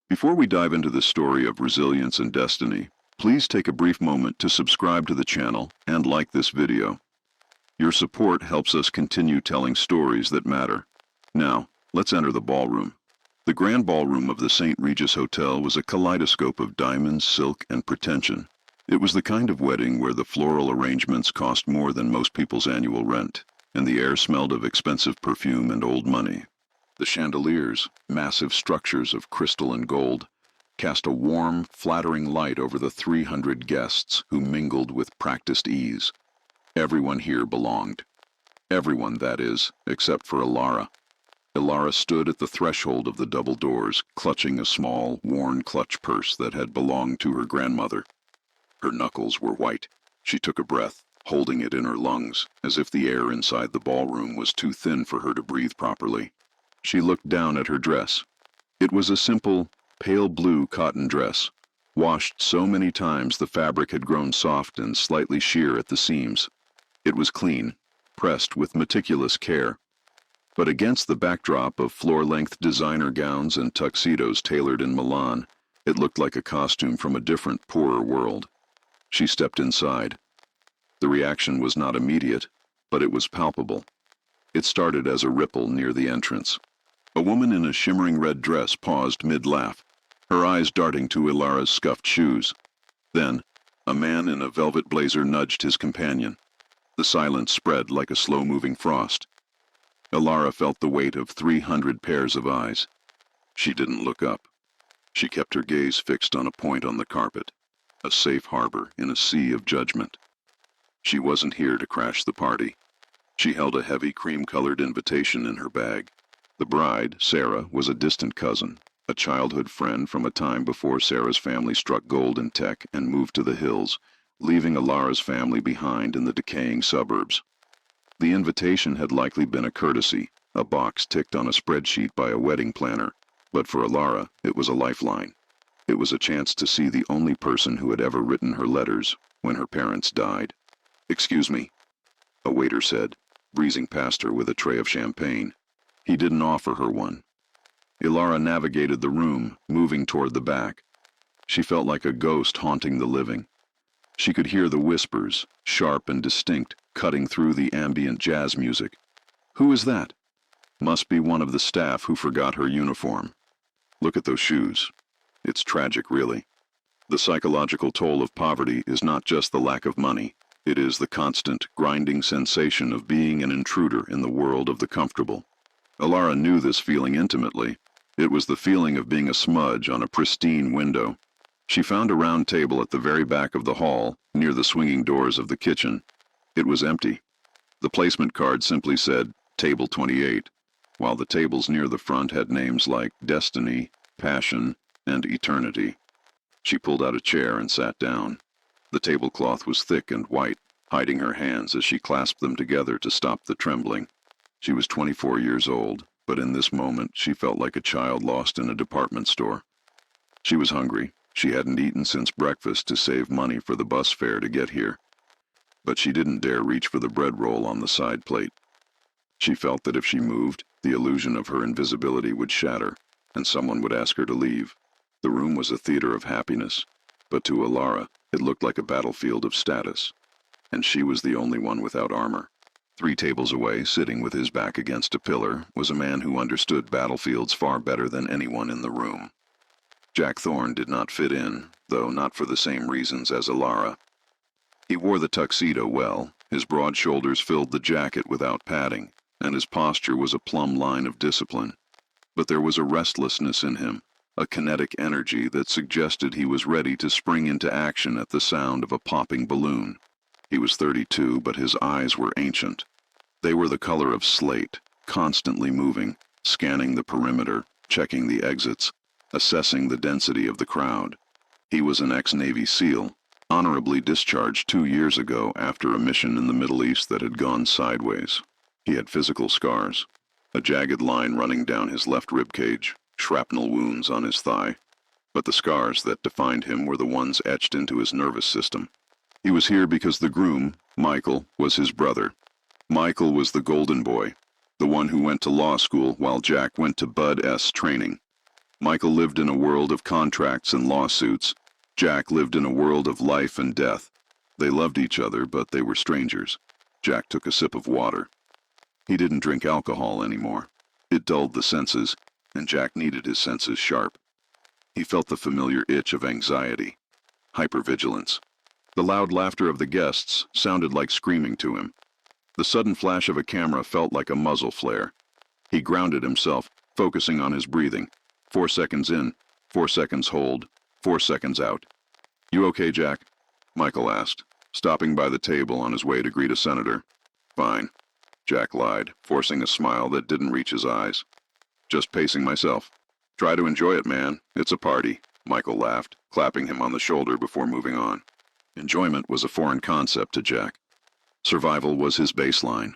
Before we dive into the story of resilience and destiny, please take a brief moment to subscribe to the channel and like this video. Your support helps us continue telling stories that matter. Now, let's enter the ballroom. The grand ballroom of the St. Regis Hotel was a kaleidoscope of diamonds, silk, and pretension. It was the kind of wedding where the floral arrangements cost more than most people's annual rent, and the air smelled of expensive perfume and old money. The chandeliers, massive structures of crystal and gold, cast a warm, flattering light over the 300 guests who mingled with practiced ease. Everyone here belonged. Everyone, that is, except for Ilara. Ilara stood at the threshold of the double doors, clutching a small, worn clutch purse that had belonged to her grandmother. Her knuckles were white. She took a breath, holding it in her lungs, as if the air inside the ballroom was too thin for her to breathe properly. She looked down at her dress. It was a simple, pale blue cotton dress, washed so many times the fabric had grown soft and slightly sheer at the seams. It was clean, pressed with meticulous care. But against the backdrop of floor-length designer gowns and tuxedos tailored in Milan, it looked like a costume from a different, poorer world. She stepped inside. The reaction was not immediate, but it was palpable. It started as a ripple near the entrance. A woman in a shimmering red dress paused mid-laugh, her eyes darting to Ilara's scuffed shoes. Then, a man in a velvet blazer nudged his companion. The silence spread like a slow-moving frost. Ilara felt the weight of 300 pairs of eyes. She didn't look up. She kept her gaze fixed on a point on the carpet, a safe harbor in a sea of judgment. She wasn't here to crash the party. She held a heavy cream-colored invitation in her bag. The bride, Sarah, was a distant cousin, a childhood friend from a time before Sarah's family struck gold in tech and moved to the hills, leaving Ilara's family behind in the decaying suburbs. The invitation had likely been a courtesy, a box ticked on a spreadsheet by a wedding planner, but for Ilara, it was a lifeline. It was a chance to see the only person who had ever written her letters when her parents died. "Excuse me," a waiter said, breezing past her with a tray of champagne. He didn't offer her one. Ilara navigated the room, moving toward the back. She felt like a ghost haunting the living. She could hear the whispers, sharp and distinct, cutting through the ambient jazz music. "Who is that?" "Must be one of the staff who forgot her uniform. Look at those shoes." It's tragic, really. The psychological toll of poverty is not just the lack of money. It is the constant, grinding sensation of being an intruder in the world of the comfortable. Ilara knew this feeling intimately. It was the feeling of being a smudge on a pristine window. She found a round table at the very back of the hall, near the swinging doors of the kitchen. It was empty. The placement card simply said, "Table 28, while the tables near the front had names like Destiny, Passion, and Eternity. She pulled out a chair and sat down. The tablecloth was thick and white, hiding her hands as she clasped them together to stop the trembling. She was 24 years old, but in this moment she felt like a child lost in a department store. She was hungry. She hadn't eaten since breakfast to save money for the bus fare to get here. But she didn't dare reach for the bread roll on the side plate. She felt that if she moved, the illusion of her invisibility would shatter, and someone would ask her to leave. The room was a theater of happiness, but to Ilara, it looked like a battlefield of status. And she was the only one without armor. 3 tables away, sitting with his back against a pillar, was a man who understood battlefields far better than anyone in the room. Jack Thorne did not fit in, though not for the same reasons as Ilara. He wore the tuxedo well, his broad shoulders filled the jacket without padding, and his posture was a plumb line of discipline. But there was a restlessness in him, a kinetic energy that suggested he was ready to spring into action at the sound of a popping balloon. He was 32, but his eyes were ancient. They were the color of slate, constantly moving, scanning the perimeter, checking the exits, assessing the density of the crowd. He was an ex-Navy SEAL, honorably discharged 2 years ago after a mission in the Middle East that had gone sideways. He had physical scars, a jagged line running down his left rib cage, shrapnel wounds on his thigh. But the scars that defined him were the ones etched into his nervous system. He was here because the groom, Michael, was his brother. Michael was the golden boy, the one who went to law school while Jack went to Bud S. training. Michael lived in a world of contracts and lawsuits. Jack lived in a world of life and death. They loved each other, but they were strangers. Jack took a sip of water. He didn't drink alcohol anymore. It dulled the senses, and Jack needed his senses sharp. He felt the familiar itch of anxiety, hypervigilance. The loud laughter of the guests sounded like screaming to him. The sudden flash of a camera felt like a muzzle flare. He grounded himself, focusing on his breathing. 4 seconds in, 4 seconds hold, 4 seconds out. "You okay, Jack?" Michael asked, stopping by the table on his way to greet a senator. "Fine," Jack lied, forcing a smile that didn't reach his eyes. "Just pacing myself." "Try to enjoy it, man. It's a party," Michael laughed, clapping him on the shoulder before moving on. Enjoyment was a foreign concept to Jack. Survival was his baseline.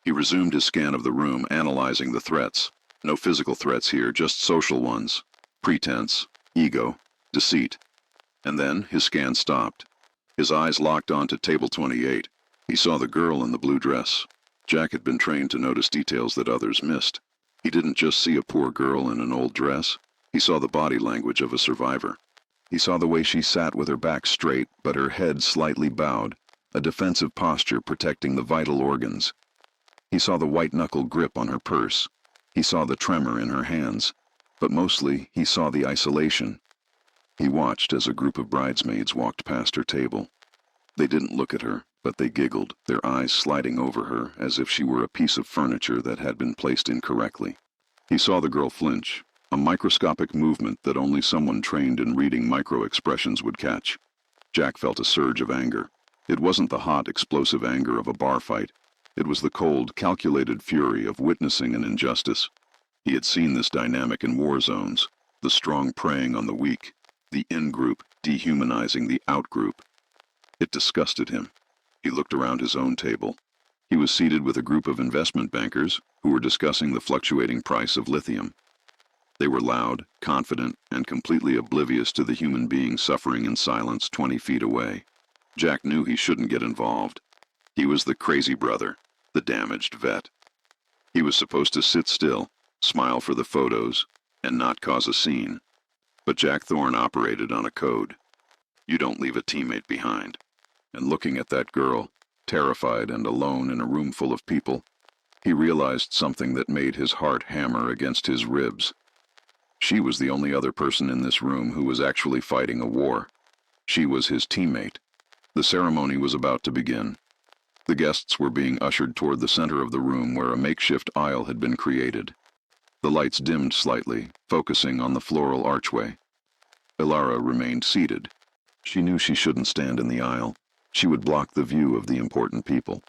He resumed his scan of the room, analyzing the threats. No physical threats here, just social ones. Pretense, ego, deceit. And then his scan stopped. His eyes locked onto table 28. He saw the girl in the blue dress. Jack had been trained to notice details that others missed. He didn't just see a poor girl in an old dress. He saw the body language of a survivor. He saw the way she sat with her back straight, but her head slightly bowed, a defensive posture protecting the vital organs. He saw the white-knuckle grip on her purse. He saw the tremor in her hands. But mostly, he saw the isolation. He watched as a group of bridesmaids walked past her table. They didn't look at her, but they giggled, their eyes sliding over her as if she were a piece of furniture that had been placed incorrectly. He saw the girl flinch, a microscopic movement that only someone trained in reading micro-expressions would catch. Jack felt a surge of anger. It wasn't the hot, explosive anger of a bar fight. It was the cold, calculated fury of witnessing an injustice. He had seen this dynamic in war zones, the strong preying on the weak, the in-group dehumanizing the out-group. It disgusted him. He looked around his own table. He was seated with a group of investment bankers who were discussing the fluctuating price of lithium. They were loud, confident, and completely oblivious to the human being suffering in silence 20 feet away. Jack knew he shouldn't get involved. He was the crazy brother, the damaged vet. He was supposed to sit still, smile for the photos, and not cause a scene. But Jack Thorne operated on a code. You don't leave a teammate behind. And looking at that girl, terrified and alone in a room full of people, he realized something that made his heart hammer against his ribs. She was the only other person in this room who was actually fighting a war. She was his teammate. The ceremony was about to begin. The guests were being ushered toward the center of the room where a makeshift aisle had been created. The lights dimmed slightly, focusing on the floral archway. Ilara remained seated. She knew she shouldn't stand in the aisle. She would block the view of the important people.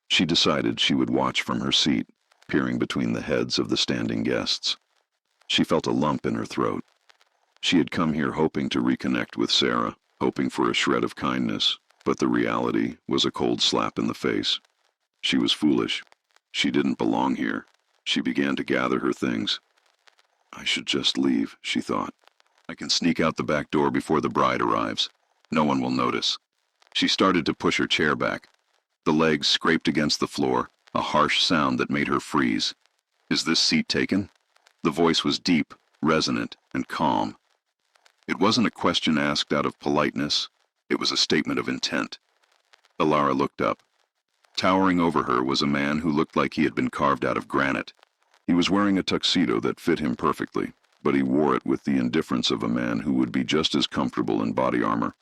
She decided she would watch from her seat, peering between the heads of the standing guests. She felt a lump in her throat. She had come here hoping to reconnect with Sarah, hoping for a shred of kindness, but the reality was a cold slap in the face. She was foolish. She didn't belong here. She began to gather her things. I should just leave, she thought. I can sneak out the back door before the bride arrives. No one will notice. She started to push her chair back. The legs scraped against the floor, a harsh sound that made her freeze. Is this seat taken? The voice was deep, resonant, and calm. It wasn't a question asked out of politeness. It was a statement of intent. Ilara looked up. Towering over her was a man who looked like he had been carved out of granite. He was wearing a tuxedo that fit him perfectly, but he wore it with the indifference of a man who would be just as comfortable in body armor.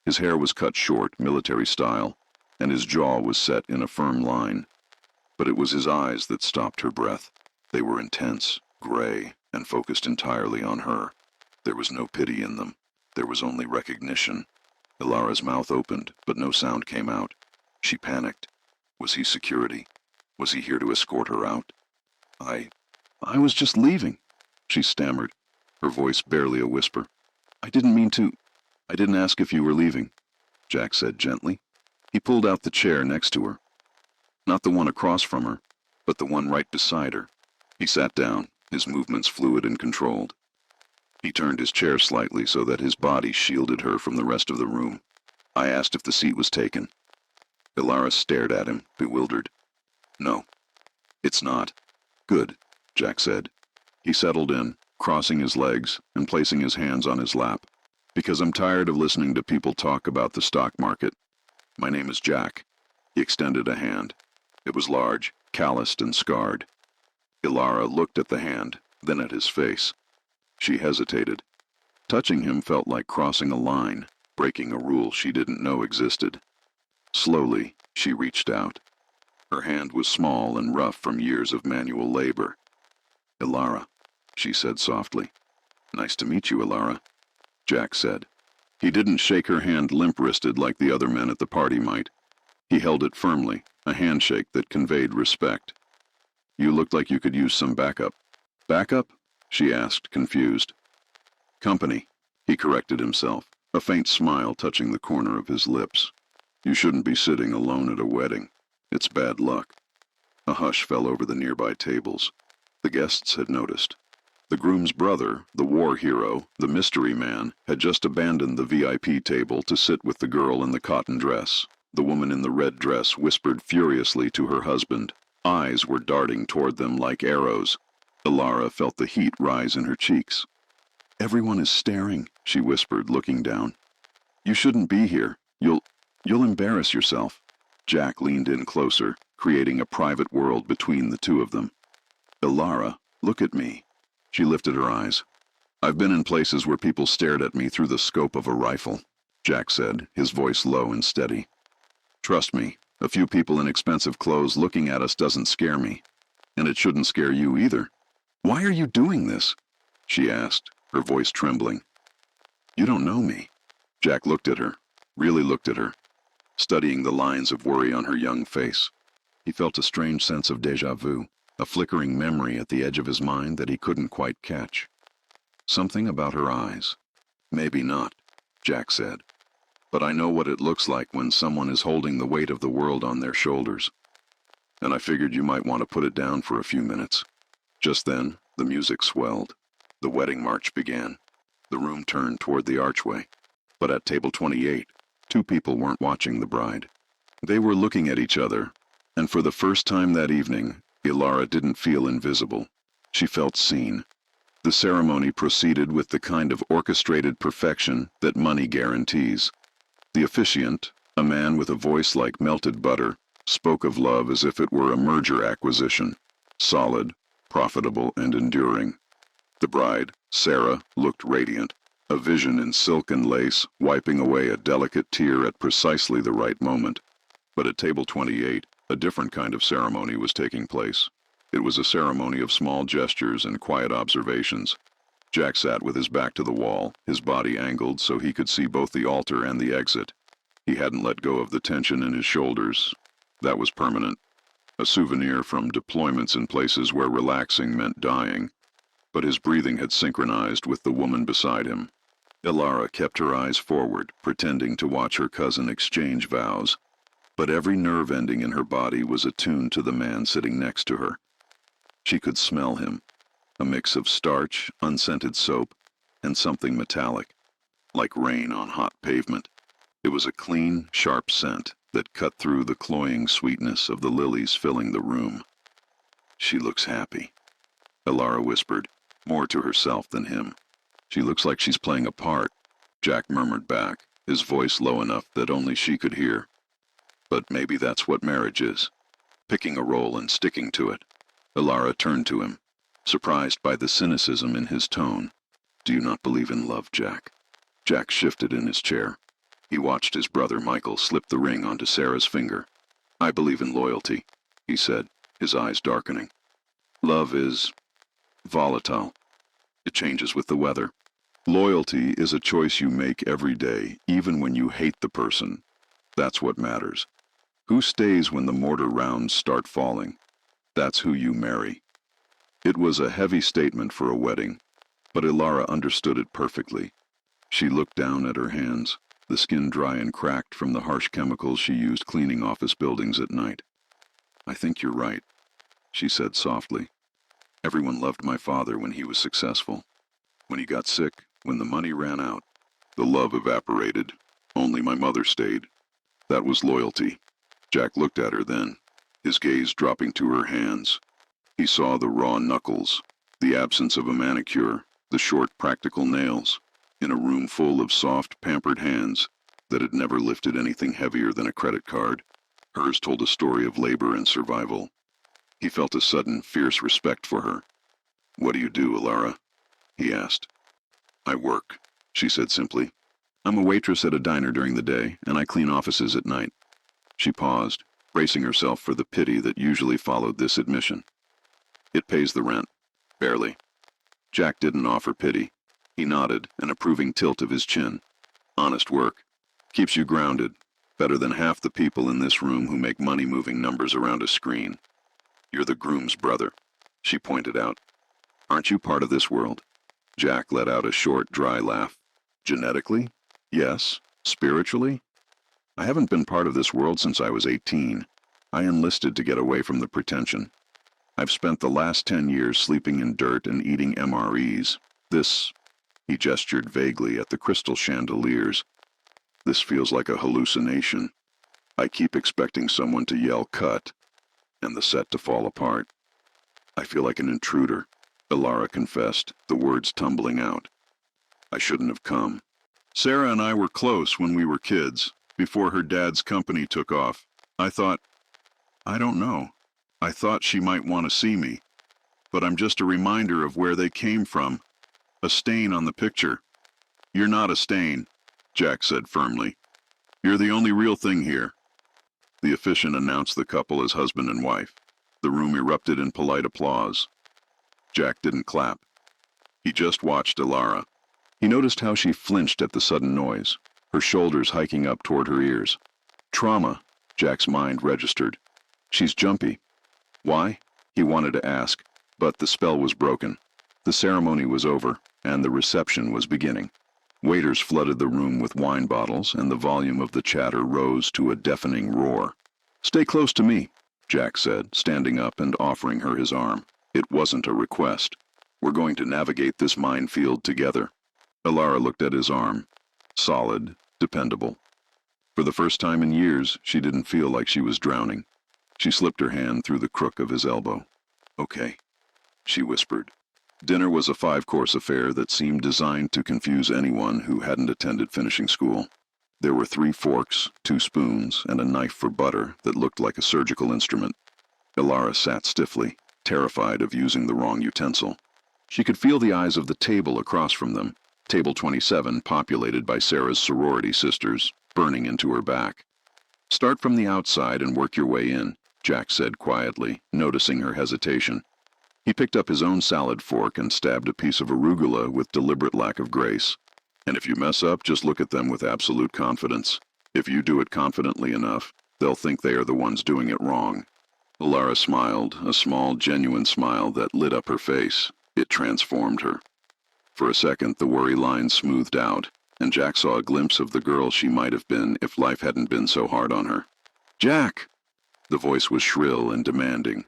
His hair was cut short, military style, and his jaw was set in a firm line. But it was his eyes that stopped her breath. They were intense, gray, and focused entirely on her. There was no pity in them. There was only recognition. Ilara's mouth opened, but no sound came out. She panicked. Was he security? Was he here to escort her out? I was just leaving, she stammered, her voice barely a whisper. I didn't ask if you were leaving, Jack said gently. He pulled out the chair next to her. Not the one across from her, but the one right beside her. He sat down, his movements fluid and controlled. He turned his chair slightly so that his body shielded her from the rest of the room. I asked if the seat was taken. Ilara stared at him, bewildered. No, it's not. Good, Jack said. He settled in, crossing his legs and placing his hands on his lap. Because I'm tired of listening to people talk about the stock market. My name is Jack. He extended a hand. It was large, calloused, and scarred. Ilara looked at the hand, then at his face. She hesitated. Touching him felt like crossing a line, breaking a rule she didn't know existed. Slowly, she reached out. Her hand was small and rough from years of manual labor. Ilara, she said softly. Nice to meet you, Ilara, Jack said. He didn't shake her hand limp-wristed like the other men at the party might. He held it firmly, a handshake that conveyed respect. You looked like you could use some backup. Backup? She asked, confused. Company, he corrected himself, a faint smile touching the corner of his lips. You shouldn't be sitting alone at a wedding. It's bad luck. A hush fell over the nearby tables. The guests had noticed. The groom's brother, the war hero, the mystery man, had just abandoned the VIP table to sit with the girl in the cotton dress. The woman in the red dress whispered furiously to her husband. Eyes were darting toward them like arrows. Ilara felt the heat rise in her cheeks. Everyone is staring, she whispered, looking down. You shouldn't be here. You'll embarrass yourself. Jack leaned in closer, creating a private world between the two of them. Ilara, look at me. She lifted her eyes. I've been in places where people stared at me through the scope of a rifle, Jack said, his voice low and steady. Trust me, a few people in expensive clothes looking at us doesn't scare me. And it shouldn't scare you either. Why are you doing this? She asked, her voice trembling. You don't know me. Jack looked at her, really looked at her, studying the lines of worry on her young face. He felt a strange sense of déjà vu, a flickering memory at the edge of his mind that he couldn't quite catch. Something about her eyes. Maybe not, Jack said. But I know what it looks like when someone is holding the weight of the world on their shoulders. And I figured you might want to put it down for a few minutes. Just then, the music swelled. The wedding march began. The room turned toward the archway. But at table 28, two people weren't watching the bride. They were looking at each other, and for the first time that evening, Ilara didn't feel invisible. She felt seen. The ceremony proceeded with the kind of orchestrated perfection that money guarantees. The officiant, a man with a voice like melted butter, spoke of love as if it were a merger acquisition, solid, profitable, and enduring. The bride, Sarah, looked radiant, a vision in silk and lace, wiping away a delicate tear at precisely the right moment. But at table 28, a different kind of ceremony was taking place. It was a ceremony of small gestures and quiet observations. Jack sat with his back to the wall, his body angled so he could see both the altar and the exit. He hadn't let go of the tension in his shoulders. That was permanent. A souvenir from deployments in places where relaxing meant dying. But his breathing had synchronized with the woman beside him. Ilara kept her eyes forward, pretending to watch her cousin exchange vows. But every nerve ending in her body was attuned to the man sitting next to her. She could smell him, a mix of starch, unscented soap, and something metallic, like rain on hot pavement. It was a clean, sharp scent that cut through the cloying sweetness of the lilies filling the room. She looks happy, Ilara whispered, more to herself than him. She looks like she's playing a part, Jack murmured back, his voice low enough that only she could hear. But maybe that's what marriage is, picking a role and sticking to it. Ilara turned to him, surprised by the cynicism in his tone. Do you not believe in love, Jack? Jack shifted in his chair. He watched his brother Michael slip the ring onto Sarah's finger. I believe in loyalty, he said, his eyes darkening. Love is volatile. It changes with the weather. Loyalty is a choice you make every day, even when you hate the person. That's what matters. Who stays when the mortar rounds start falling? That's who you marry. It was a heavy statement for a wedding, but Ilara understood it perfectly. She looked down at her hands, the skin dry and cracked from the harsh chemicals she used cleaning office buildings at night. I think you're right, she said softly. Everyone loved my father when he was successful. When he got sick, when the money ran out, the love evaporated. Only my mother stayed. That was loyalty. Jack looked at her then, his gaze dropping to her hands. He saw the raw knuckles, The absence of a manicure, the short, practical nails, in a room full of soft, pampered hands that had never lifted anything heavier than a credit card. Hers told a story of labor and survival. He felt a sudden, fierce respect for her. "What do you do, Alara?" he asked. "I work," she said simply. "I'm a waitress at a diner during the day, and I clean offices at night." She paused, bracing herself for the pity that usually followed this admission. "It pays the rent." "Barely." Jack didn't offer pity. He nodded, an approving tilt of his chin. "Honest work. Keeps you grounded. Better than half the people in this room who make money moving numbers around a screen." "You're the groom's brother," she pointed out. "Aren't you part of this world?" Jack let out a short, dry laugh. "Genetically? Yes. Spiritually? I haven't been part of this world since I was 18. I enlisted to get away from the pretension. I've spent the last 10 years sleeping in dirt and eating MREs. He gestured vaguely at the crystal chandeliers. "This feels like a hallucination. I keep expecting someone to yell 'cut' and the set to fall apart. I feel like an intruder," Alara confessed, the words tumbling out. "I shouldn't have come. Sarah and I were close when we were kids, before her dad's company took off. I don't know. I thought she might want to see me. But I'm just a reminder of where they came from. A stain on the picture." "You're not a stain," Jack said firmly. "You're the only real thing here." The officiant announced the couple as husband and wife. The room erupted in polite applause. Jack didn't clap. He just watched Alara. He noticed how she flinched at the sudden noise, her shoulders hiking up toward her ears. Trauma, Jack's mind registered. She's jumpy. Why? He wanted to ask, but the spell was broken. The ceremony was over, and the reception was beginning. Waiters flooded the room with wine bottles, and the volume of the chatter rose to a deafening roar. "Stay close to me," Jack said, standing up and offering her his arm. It wasn't a request. "We're going to navigate this minefield together." Alara looked at his arm. Solid, dependable. For the first time in years, she didn't feel like she was drowning. She slipped her hand through the crook of his elbow. "Okay," she whispered. Dinner was a 5-course affair that seemed designed to confuse anyone who hadn't attended finishing school. There were 3 forks, 2 spoons, and a knife for butter that looked like a surgical instrument. Alara sat stiffly, terrified of using the wrong utensil. She could feel the eyes of the table across from them, table 27 populated by Sarah's sorority sisters, burning into her back. "Start from the outside and work your way in," Jack said quietly, noticing her hesitation. He picked up his own salad fork and stabbed a piece of arugula with deliberate lack of grace. "And if you mess up, just look at them with absolute confidence. If you do it confidently enough, they'll think they are the ones doing it wrong." Alara smiled, a small, genuine smile that lit up her face. It transformed her. For a second, the worry lines smoothed out, and Jack saw a glimpse of the girl she might have been if life hadn't been so hard on her. "Jack!" The voice was shrill and demanding.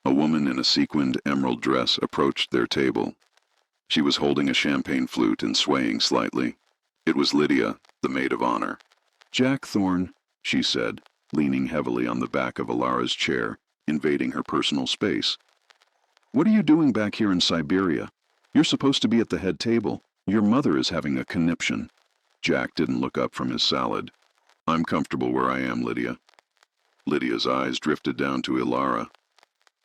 A woman in a sequined emerald dress approached their table. She was holding a champagne flute and swaying slightly. It was Lydia, the maid of honor. "Jack Thorne," she said, leaning heavily on the back of Alara's chair, invading her personal space. "What are you doing back here in Siberia? You're supposed to be at the head table. Your mother is having a conniption." Jack didn't look up from his salad. "I'm comfortable where I am, Lydia." Lydia's eyes drifted down to Alara.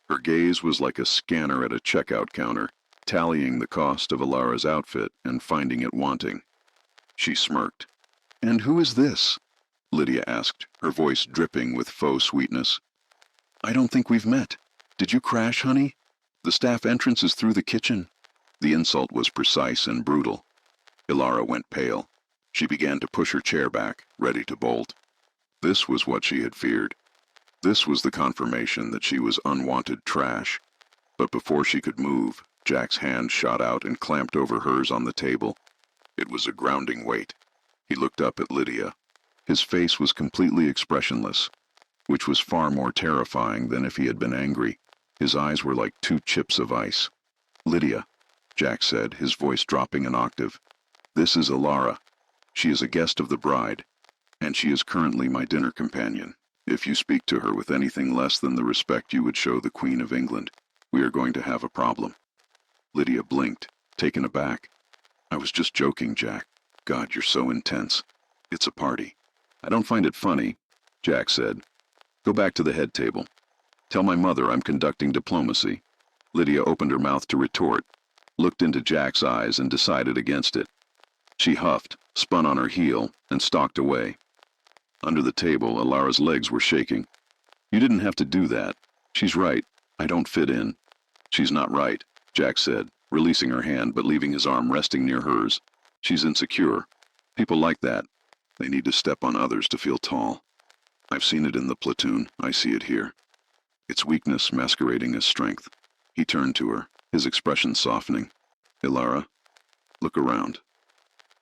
Her gaze was like a scanner at a checkout counter, tallying the cost of Alara's outfit and finding it wanting. She smirked. "And who is this?" Lydia asked, her voice dripping with faux sweetness. "I don't think we've met. Did you crash, honey? The staff entrance is through the kitchen." The insult was precise and brutal. Alara went pale. She began to push her chair back, ready to bolt. This was what she had feared. This was the confirmation that she was unwanted trash. But before she could move, Jack's hand shot out and clamped over hers on the table. It was a grounding weight. He looked up at Lydia. His face was completely expressionless, which was far more terrifying than if he had been angry. His eyes were like 2 chips of ice. "Lydia," Jack said, his voice dropping an octave. "This is Alara. She is a guest of the bride, and she is currently my dinner companion. If you speak to her with anything less than the respect you would show the Queen of England, we are going to have a problem." Lydia blinked, taken aback. I was just joking, Jack. God, you're so intense. It's a party. I don't find it funny, Jack said. Go back to the head table. Tell my mother I'm conducting diplomacy. Lydia opened her mouth to retort, looked into Jack's eyes and decided against it. She huffed, spun on her heel, and stalked away. Under the table, Alara's legs were shaking. You didn't have to do that. She's right. I don't fit in. She's not right, Jack said, releasing her hand but leaving his arm resting near hers. She's insecure. People like that. They need to step on others to feel tall. I've seen it in the platoon. I see it here. It's weakness masquerading as strength. He turned to her, his expression softening. Alara, look around.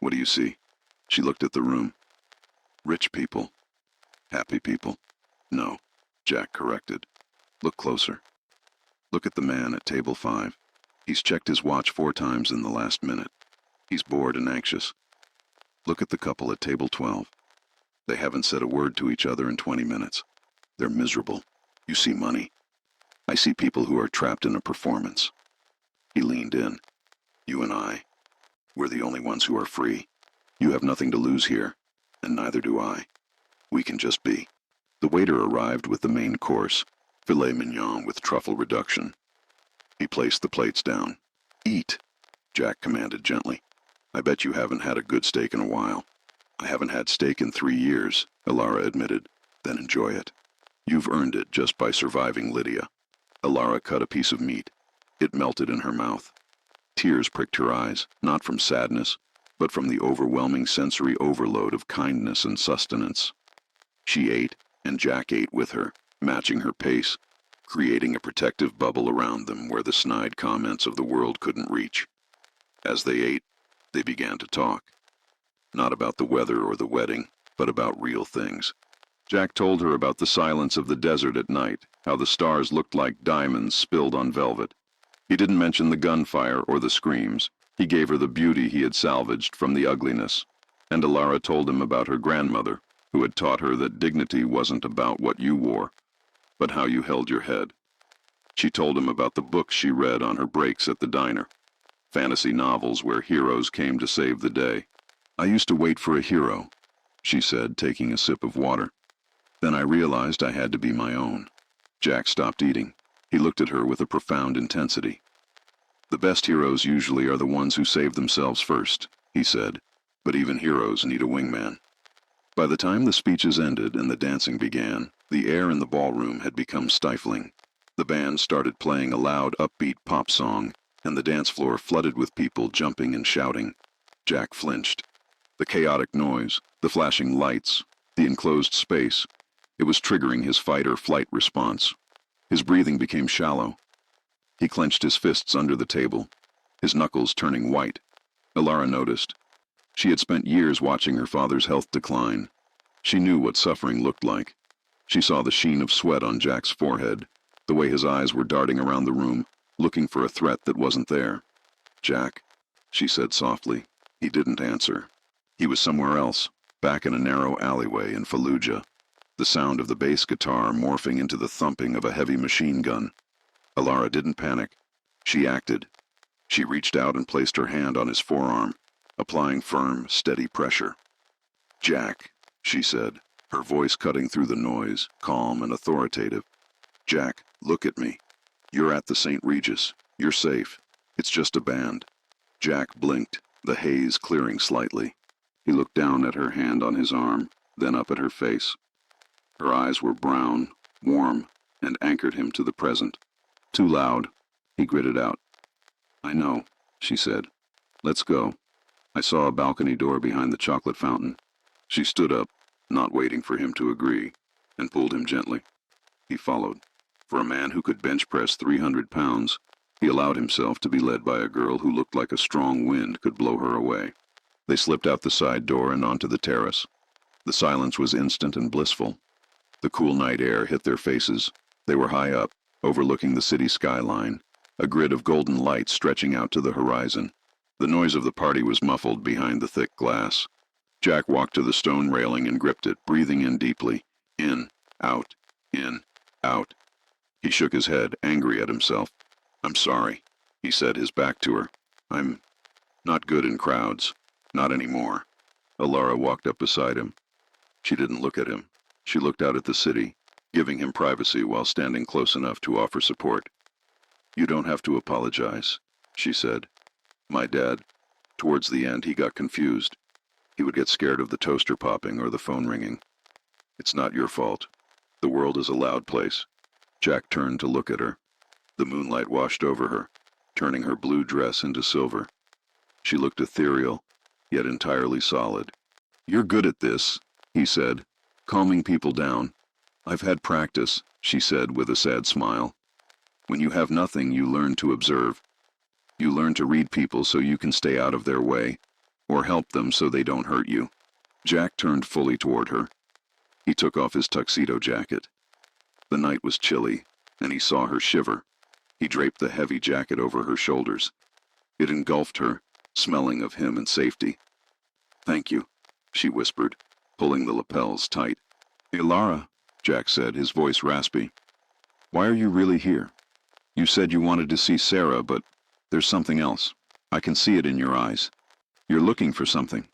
What do you see? She looked at the room. Rich people. Happy people. No, Jack corrected. Look closer. Look at the man at table 5. He's checked his watch 4 times in the last minute. He's bored and anxious. Look at the couple at table 12. They haven't said a word to each other in 20 minutes. They're miserable. You see money. I see people who are trapped in a performance. He leaned in. You and I. We're the only ones who are free. You have nothing to lose here, and neither do I. We can just be. The waiter arrived with the main course, filet mignon with truffle reduction. He placed the plates down. Eat, Jack commanded gently. I bet you haven't had a good steak in a while. I haven't had steak in 3 years, Alara admitted. Then enjoy it. You've earned it just by surviving Lydia. Alara cut a piece of meat. It melted in her mouth. Tears pricked her eyes, not from sadness, but from the overwhelming sensory overload of kindness and sustenance. She ate, and Jack ate with her, matching her pace, creating a protective bubble around them where the snide comments of the world couldn't reach. As they ate, they began to talk. Not about the weather or the wedding, but about real things. Jack told her about the silence of the desert at night, how the stars looked like diamonds spilled on velvet. He didn't mention the gunfire or the screams. He gave her the beauty he had salvaged from the ugliness. And Alara told him about her grandmother, who had taught her that dignity wasn't about what you wore, but how you held your head. She told him about the books she read on her breaks at the diner, fantasy novels where heroes came to save the day. I used to wait for a hero, she said, taking a sip of water. Then I realized I had to be my own. Jack stopped eating. He looked at her with a profound intensity. The best heroes usually are the ones who save themselves first, he said, but even heroes need a wingman. By the time the speeches ended and the dancing began, the air in the ballroom had become stifling. The band started playing a loud, upbeat pop song, and the dance floor flooded with people jumping and shouting. Jack flinched. The chaotic noise, the flashing lights, the enclosed space, it was triggering his fight-or-flight response. His breathing became shallow. He clenched his fists under the table, his knuckles turning white. Alara noticed. She had spent years watching her father's health decline. She knew what suffering looked like. She saw the sheen of sweat on Jack's forehead, the way his eyes were darting around the room, looking for a threat that wasn't there. Jack, she said softly. He didn't answer. He was somewhere else, back in a narrow alleyway in Fallujah, the sound of the bass guitar morphing into the thumping of a heavy machine gun. Alara didn't panic. She acted. She reached out and placed her hand on his forearm, applying firm, steady pressure. Jack, she said, her voice cutting through the noise, calm and authoritative. Jack, look at me. You're at the St. Regis. You're safe. It's just a band. Jack blinked, the haze clearing slightly. He looked down at her hand on his arm, then up at her face. Her eyes were brown, warm, and anchored him to the present. Too loud, he gritted out. I know, she said. Let's go. I saw a balcony door behind the chocolate fountain. She stood up, not waiting for him to agree, and pulled him gently. He followed. For a man who could bench press 300 pounds, he allowed himself to be led by a girl who looked like a strong wind could blow her away. They slipped out the side door and onto the terrace. The silence was instant and blissful. The cool night air hit their faces. They were high up, overlooking the city skyline, a grid of golden light stretching out to the horizon. The noise of the party was muffled behind the thick glass. Jack walked to the stone railing and gripped it, breathing in deeply. In, out, in, out. He shook his head, angry at himself. I'm sorry, he said, his back to her. I'm not good in crowds. Not anymore. Alara walked up beside him. She didn't look at him. She looked out at the city, giving him privacy while standing close enough to offer support. You don't have to apologize, she said. My dad. Towards the end, he got confused. He would get scared of the toaster popping or the phone ringing. It's not your fault. The world is a loud place. Jack turned to look at her. The moonlight washed over her, turning her blue dress into silver. She looked ethereal, yet entirely solid. You're good at this, he said, calming people down. I've had practice, she said with a sad smile. When you have nothing, you learn to observe. You learn to read people so you can stay out of their way, or help them so they don't hurt you. Jack turned fully toward her. He took off his tuxedo jacket. The night was chilly, and he saw her shiver. He draped the heavy jacket over her shoulders. It engulfed her, smelling of him and safety. Thank you, she whispered, pulling the lapels tight. Hey, Lara, Jack said, his voice raspy. Why are you really here? You said you wanted to see Sarah, but there's something else. I can see it in your eyes. You're looking for something.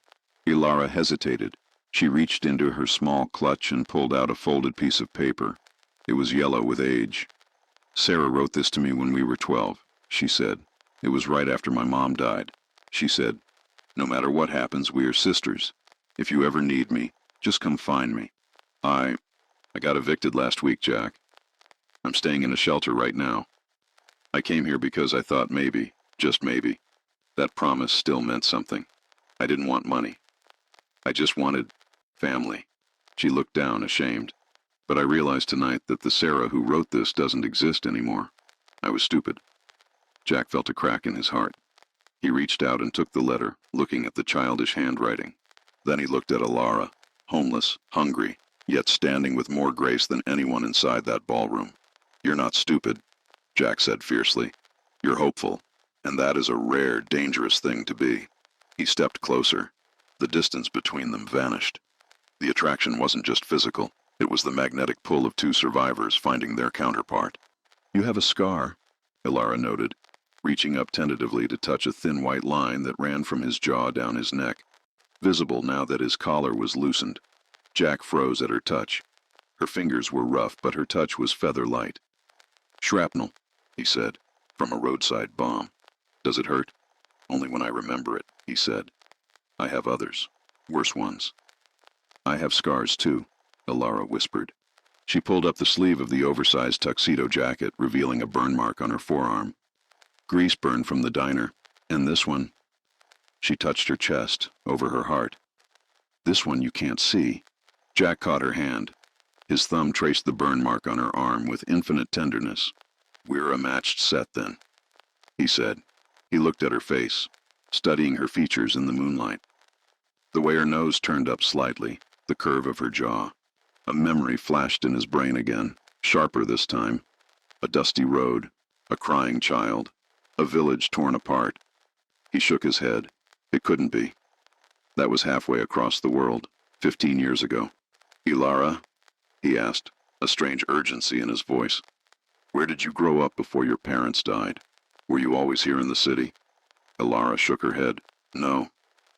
Ilara hesitated. She reached into her small clutch and pulled out a folded piece of paper. It was yellow with age. Sarah wrote this to me when we were 12, she said. It was right after my mom died. She said, no matter what happens, we are sisters. If you ever need me, just come find me. I got evicted last week, Jack. I'm staying in a shelter right now. I came here because I thought maybe, just maybe, that promise still meant something. I didn't want money. I just wanted family. She looked down, ashamed. But I realized tonight that the Sarah who wrote this doesn't exist anymore. I was stupid. Jack felt a crack in his heart. He reached out and took the letter, looking at the childish handwriting. Then he looked at Alara, homeless, hungry, yet standing with more grace than anyone inside that ballroom. You're not stupid, Jack said fiercely. You're hopeful, and that is a rare, dangerous thing to be. He stepped closer. The distance between them vanished. The attraction wasn't just physical. It was the magnetic pull of two survivors finding their counterpart. You have a scar, Ilara noted, reaching up tentatively to touch a thin white line that ran from his jaw down his neck, visible now that his collar was loosened. Jack froze at her touch. Her fingers were rough, but her touch was feather-light. Shrapnel, he said, from a roadside bomb. Does it hurt? Only when I remember it, he said. I have others, worse ones. I have scars too, Ilara whispered. She pulled up the sleeve of the oversized tuxedo jacket, revealing a burn mark on her forearm. Grease burn from the diner, and this one. She touched her chest, over her heart. This one you can't see. Jack caught her hand. His thumb traced the burn mark on her arm with infinite tenderness. We're a matched set then, he said. He looked at her face, studying her features in the moonlight. The way her nose turned up slightly, the curve of her jaw. A memory flashed in his brain again, sharper this time. A dusty road, a crying child, a village torn apart. He shook his head. It couldn't be. That was halfway across the world, 15 years ago. Ilara? He asked, a strange urgency in his voice. Where did you grow up before your parents died? Were you always here in the city? Ilara shook her head. No.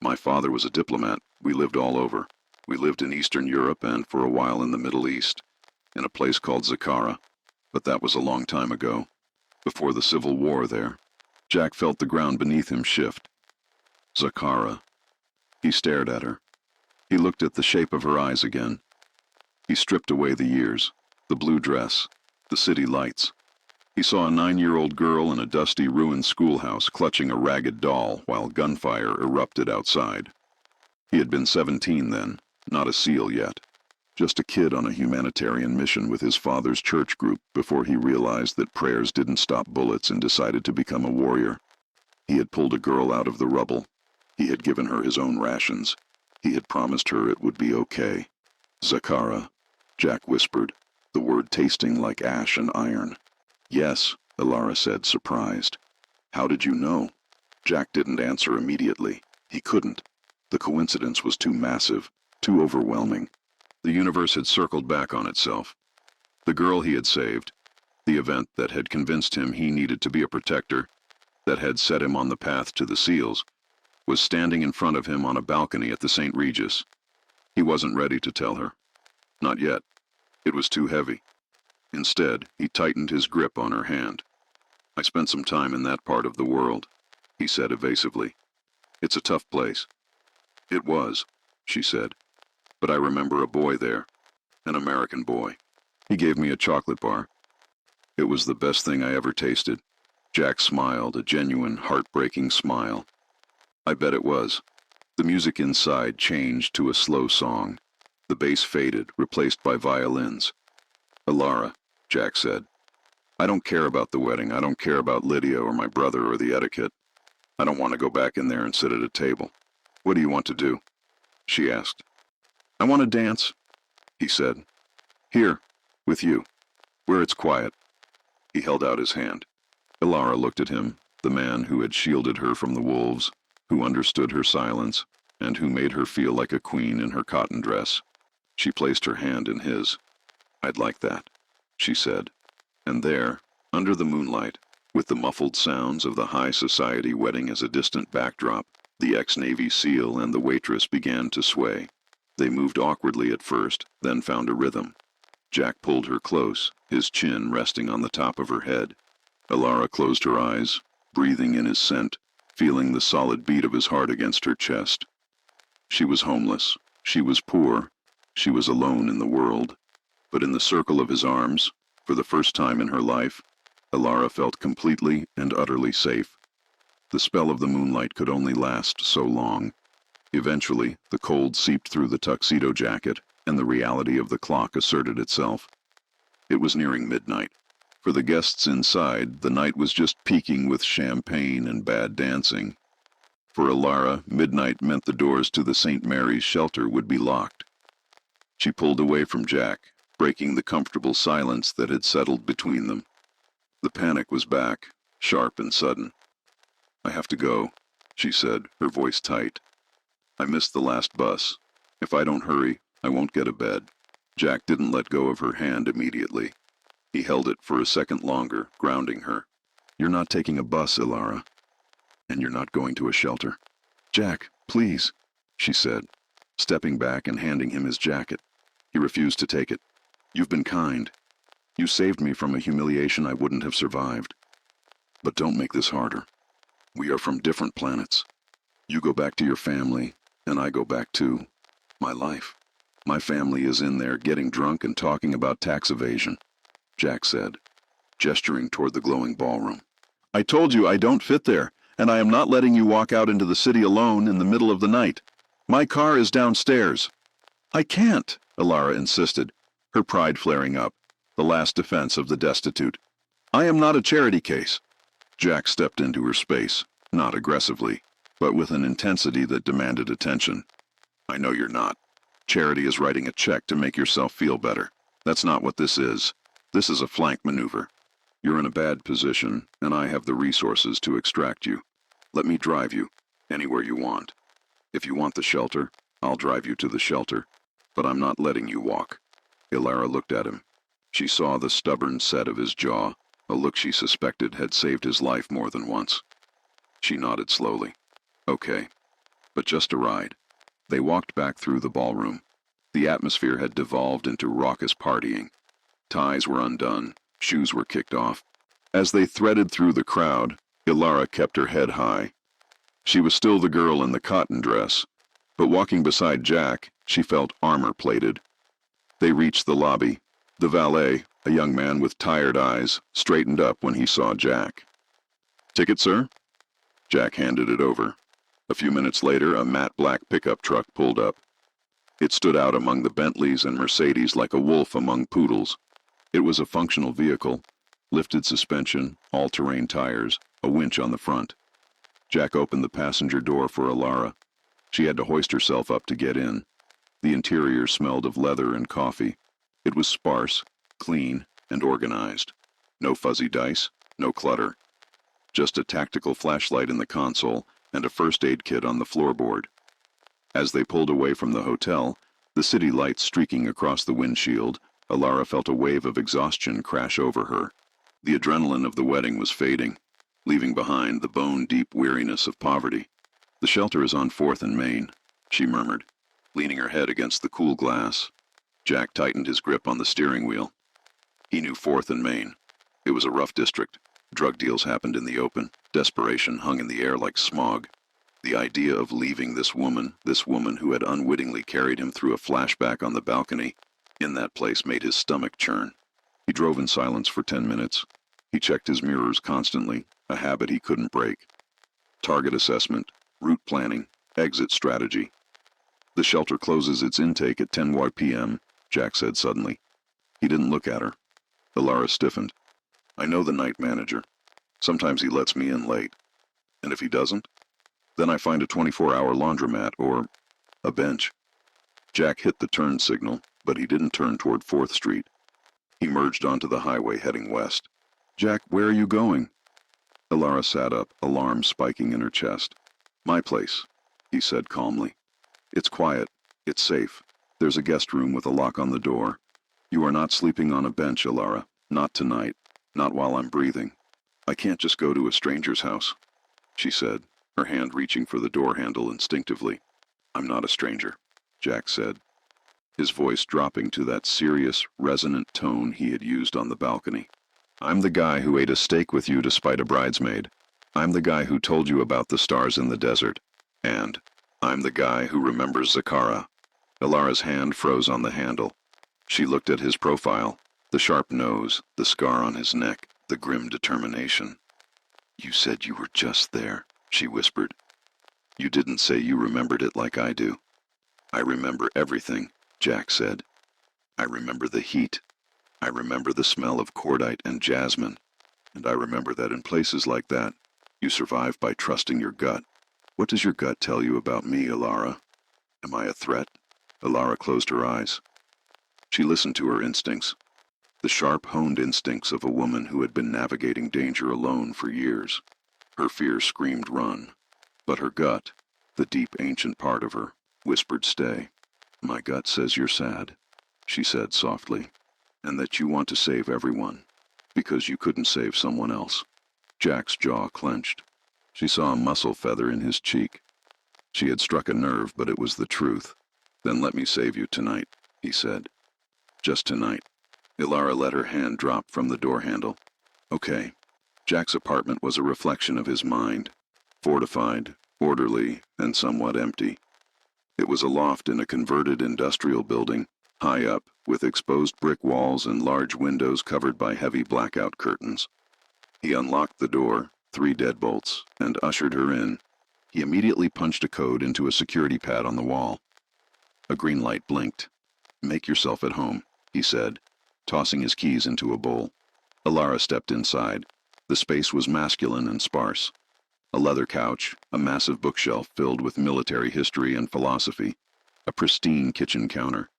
My father was a diplomat. We lived all over. We lived in Eastern Europe and for a while in the Middle East, in a place called Zakara. But that was a long time ago, before the Civil War there. Jack felt the ground beneath him shift. Zakara. He stared at her. He looked at the shape of her eyes again. He stripped away the years, the blue dress, the city lights. He saw a 9-year-old girl in a dusty, ruined schoolhouse clutching a ragged doll while gunfire erupted outside. He had been 17 then, not a SEAL yet. Just a kid on a humanitarian mission with his father's church group before he realized that prayers didn't stop bullets and decided to become a warrior. He had pulled a girl out of the rubble. He had given her his own rations. He had promised her it would be okay. Zakara, Jack whispered, the word tasting like ash and iron. Yes, Ilara said, surprised. How did you know? Jack didn't answer immediately. He couldn't. The coincidence was too massive, too overwhelming. The universe had circled back on itself. The girl he had saved, the event that had convinced him he needed to be a protector, that had set him on the path to the seals, was standing in front of him on a balcony at the St. Regis. He wasn't ready to tell her. Not yet. It was too heavy. Instead, he tightened his grip on her hand. "I spent some time in that part of the world," he said evasively. "It's a tough place." "It was," she said. "But I remember a boy there. An American boy. He gave me a chocolate bar. It was the best thing I ever tasted." Jack smiled, a genuine, heartbreaking smile. "I bet it was." The music inside changed to a slow song. The bass faded, replaced by violins. "Alara," Jack said. "I don't care about the wedding. I don't care about Lydia or my brother or the etiquette. I don't want to go back in there and sit at a table." "What do you want to do?" she asked. "I want to dance," he said. "Here, with you, where it's quiet." He held out his hand. Alara looked at him, the man who had shielded her from the wolves, who understood her silence, and who made her feel like a queen in her cotton dress. She placed her hand in his. "I'd like that," she said. And there, under the moonlight, with the muffled sounds of the high society wedding as a distant backdrop, the ex-Navy SEAL and the waitress began to sway. They moved awkwardly at first, then found a rhythm. Jack pulled her close, his chin resting on the top of her head. Alara closed her eyes, breathing in his scent, feeling the solid beat of his heart against her chest. She was homeless, she was poor, she was alone in the world. But in the circle of his arms, for the first time in her life, Alara felt completely and utterly safe. The spell of the moonlight could only last so long. Eventually, the cold seeped through the tuxedo jacket, and the reality of the clock asserted itself. It was nearing midnight. For the guests inside, the night was just peaking with champagne and bad dancing. For Alara, midnight meant the doors to the St. Mary's shelter would be locked. She pulled away from Jack, breaking the comfortable silence that had settled between them. The panic was back, sharp and sudden. "I have to go," she said, her voice tight. "I missed the last bus. If I don't hurry, I won't get a bed." Jack didn't let go of her hand immediately. He held it for a second longer, grounding her. "You're not taking a bus, Alara. And you're not going to a shelter." "Jack, please," she said, stepping back and handing him his jacket. He refused to take it. "You've been kind. You saved me from a humiliation I wouldn't have survived. But don't make this harder. We are from different planets. You go back to your family, and I go back to my life. My family is in there getting drunk and talking about tax evasion," Jack said, gesturing toward the glowing ballroom. "I told you I don't fit there, and I am not letting you walk out into the city alone in the middle of the night. My car is downstairs." "I can't," Alara insisted, her pride flaring up, the last defense of the destitute. "I am not a charity case." Jack stepped into her space, not aggressively, but with an intensity that demanded attention. "I know you're not. Charity is writing a check to make yourself feel better. That's not what this is. This is a flank maneuver. You're in a bad position, and I have the resources to extract you. Let me drive you, anywhere you want. If you want the shelter, I'll drive you to the shelter, but I'm not letting you walk." Alara looked at him. She saw the stubborn set of his jaw, a look she suspected had saved his life more than once. She nodded slowly. "Okay, but just a ride." They walked back through the ballroom. The atmosphere had devolved into raucous partying. Ties were undone, shoes were kicked off. As they threaded through the crowd, Alara kept her head high. She was still the girl in the cotton dress, but walking beside Jack, she felt armor-plated. They reached the lobby. The valet, a young man with tired eyes, straightened up when he saw Jack. "Ticket, sir?" Jack handed it over. A few minutes later, a matte black pickup truck pulled up. It stood out among the Bentleys and Mercedes like a wolf among poodles. It was a functional vehicle, lifted suspension, all-terrain tires, a winch on the front. Jack opened the passenger door for Alara. She had to hoist herself up to get in. The interior smelled of leather and coffee. It was sparse, clean, and organized. No fuzzy dice, no clutter. Just a tactical flashlight in the console and a first aid kit on the floorboard. As they pulled away from the hotel, the city lights streaking across the windshield, Alara felt a wave of exhaustion crash over her. The adrenaline of the wedding was fading. leaving behind the bone-deep weariness of poverty. "The shelter is on 4th and Main," she murmured, leaning her head against the cool glass. Jack tightened his grip on the steering wheel. He knew 4th and Main. It was a rough district. Drug deals happened in the open. Desperation hung in the air like smog. The idea of leaving this woman who had unwittingly carried him through a flashback on the balcony, in that place made his stomach churn. He drove in silence for 10 minutes. He checked his mirrors constantly, a habit he couldn't break. Target assessment, route planning, exit strategy. "The shelter closes its intake at 10 p.m., Jack said suddenly. He didn't look at her. Ilara stiffened. "I know the night manager. Sometimes he lets me in late. And if he doesn't? Then I find a 24-hour laundromat or a bench." Jack hit the turn signal, but he didn't turn toward 4th Street. He merged onto the highway heading west. "Jack, where are you going?" Ilara sat up, alarm spiking in her chest. "My place," he said calmly. "It's quiet. It's safe. There's a guest room with a lock on the door. You are not sleeping on a bench, Ilara. Not tonight. Not while I'm breathing. I can't just go to a stranger's house," she said, her hand reaching for the door handle instinctively. "I'm not a stranger," Jack said, his voice dropping to that serious, resonant tone he had used on the balcony. "I'm the guy who ate a steak with you despite a bridesmaid. I'm the guy who told you about the stars in the desert. And I'm the guy who remembers Zakara." Ilara's hand froze on the handle. She looked at his profile, the sharp nose, the scar on his neck, the grim determination. "You said you were just there," she whispered. "You didn't say you remembered it like I do." "I remember everything," Jack said. "I remember the heat. I remember the smell of cordite and jasmine. And I remember that in places like that, you survive by trusting your gut. What does your gut tell you about me, Ilara? Am I a threat?" Ilara closed her eyes. She listened to her instincts, the sharp, honed instincts of a woman who had been navigating danger alone for years. Her fear screamed run, but her gut, the deep, ancient part of her, whispered stay. "My gut says you're sad," she said softly, "and that you want to save everyone, because you couldn't save someone else." Jack's jaw clenched. She saw a muscle feather in his cheek. She had struck a nerve, but it was the truth. "Then let me save you tonight," he said. "Just tonight." Ilara let her hand drop from the door handle. "Okay." Jack's apartment was a reflection of his mind, fortified, orderly, and somewhat empty. It was a loft in a converted industrial building, high up, with exposed brick walls and large windows covered by heavy blackout curtains. He unlocked the door, 3 deadbolts, and ushered her in. He immediately punched a code into a security pad on the wall. A green light blinked. "Make yourself at home," he said, tossing his keys into a bowl. Ilara stepped inside. The space was masculine and sparse. A leather couch, a massive bookshelf filled with military history and philosophy, a pristine kitchen counter.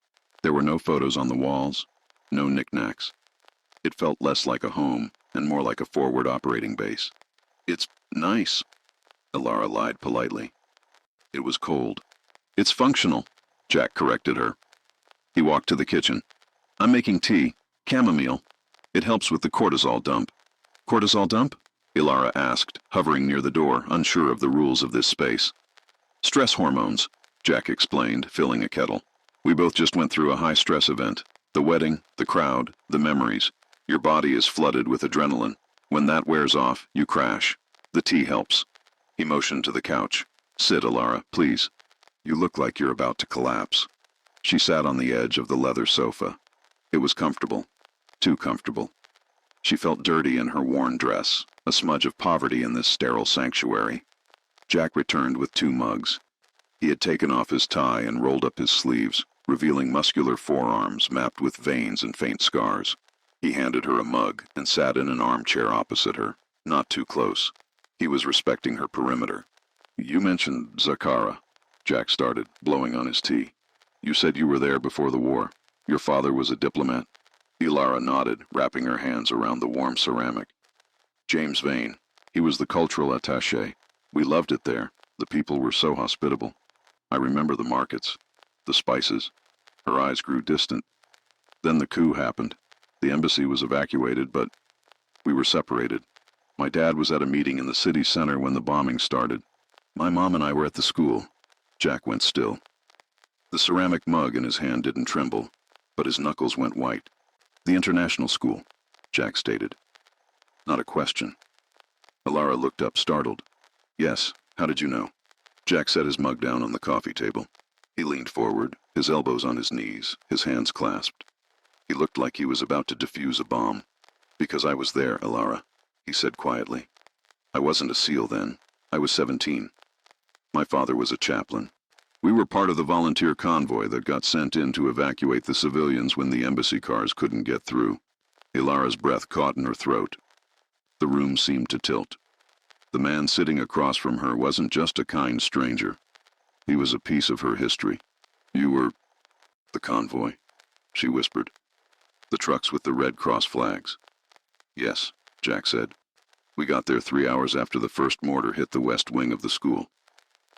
There were no photos on the walls, no knickknacks. It felt less like a home and more like a forward operating base. "It's nice," Ilara lied politely. It was cold. "It's functional," Jack corrected her. He walked to the kitchen. "I'm making tea, chamomile. It helps with the cortisol dump." "Cortisol dump?" Ilara asked, hovering near the door, unsure of the rules of this space. "Stress hormones," Jack explained, filling a kettle. "We both just went through a high-stress event. The wedding, the crowd, the memories. Your body is flooded with adrenaline. When that wears off, you crash. The tea helps." He motioned to the couch. "Sit, Ilara, please. You look like you're about to collapse." She sat on the edge of the leather sofa. It was comfortable. Too comfortable. She felt dirty in her worn dress, a smudge of poverty in this sterile sanctuary. Jack returned with 2 mugs. He had taken off his tie and rolled up his sleeves, revealing muscular forearms mapped with veins and faint scars. He handed her a mug and sat in an armchair opposite her, not too close. He was respecting her perimeter. "You mentioned Zakara," Jack started, blowing on his tea. "You said you were there before the war. Your father was a diplomat?" Ilara nodded, wrapping her hands around the warm ceramic. "James Vane. He was the cultural attaché. We loved it there. The people were so hospitable. I remember the markets, the spices." Her eyes grew distant. "Then the coup happened. The embassy was evacuated, but we were separated. My dad was at a meeting in the city center when the bombing started. My mom and I were at the school. Jack went still. The ceramic mug in his hand didn't tremble, but his knuckles went white. The international school, Jack stated. Not a question. Alara looked up, startled. Yes, how did you know? Jack set his mug down on the coffee table. He leaned forward, his elbows on his knees, his hands clasped. He looked like he was about to defuse a bomb. Because I was there, Alara, he said quietly. I wasn't a SEAL then. I was 17. My father was a chaplain. We were part of the volunteer convoy that got sent in to evacuate the civilians when the embassy cars couldn't get through. Ilara's breath caught in her throat. The room seemed to tilt. The man sitting across from her wasn't just a kind stranger. He was a piece of her history. You were the convoy, she whispered. The trucks with the Red Cross flags. Yes, Jack said. We got there 3 hours after the first mortar hit the west wing of the school.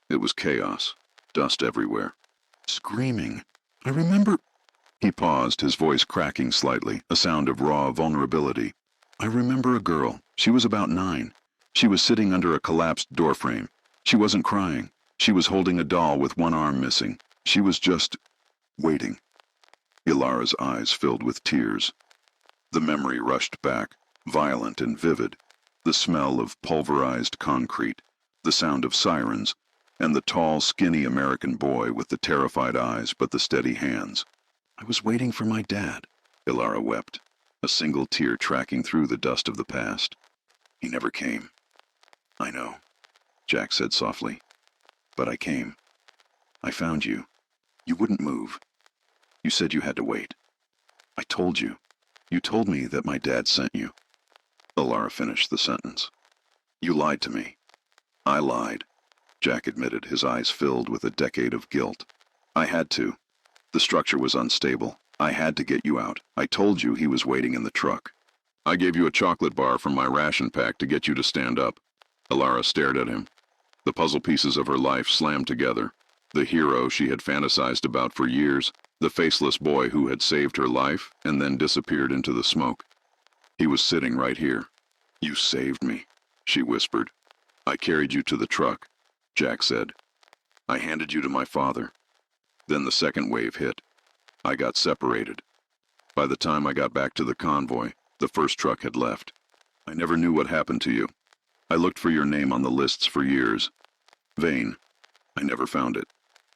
It was chaos, dust everywhere. Screaming. I remember... He paused, his voice cracking slightly, a sound of raw vulnerability. I remember a girl. She was about 9. She was sitting under a collapsed doorframe. She wasn't crying. She was holding a doll with one arm missing. She was just... waiting. Ilara's eyes filled with tears. The memory rushed back, violent and vivid. The smell of pulverized concrete, the sound of sirens, and the tall, skinny American boy with the terrified eyes but the steady hands. I was waiting for my dad, Ilara wept, a single tear tracking through the dust of the past. He never came. I know, Jack said softly. But I came. I found you. You wouldn't move. You said you had to wait. I told you. You told me that my dad sent you. Ilara finished the sentence. You lied to me. I lied, Jack admitted, his eyes filled with a decade of guilt. I had to. The structure was unstable. I had to get you out. I told you he was waiting in the truck. I gave you a chocolate bar from my ration pack to get you to stand up. Ilara stared at him. The puzzle pieces of her life slammed together. The hero she had fantasized about for years, the faceless boy who had saved her life and then disappeared into the smoke. He was sitting right here. You saved me, she whispered. I carried you to the truck, Jack said. I handed you to my father. Then the second wave hit. I got separated. By the time I got back to the convoy, the first truck had left. I never knew what happened to you. I looked for your name on the lists for years. Vain. I never found it.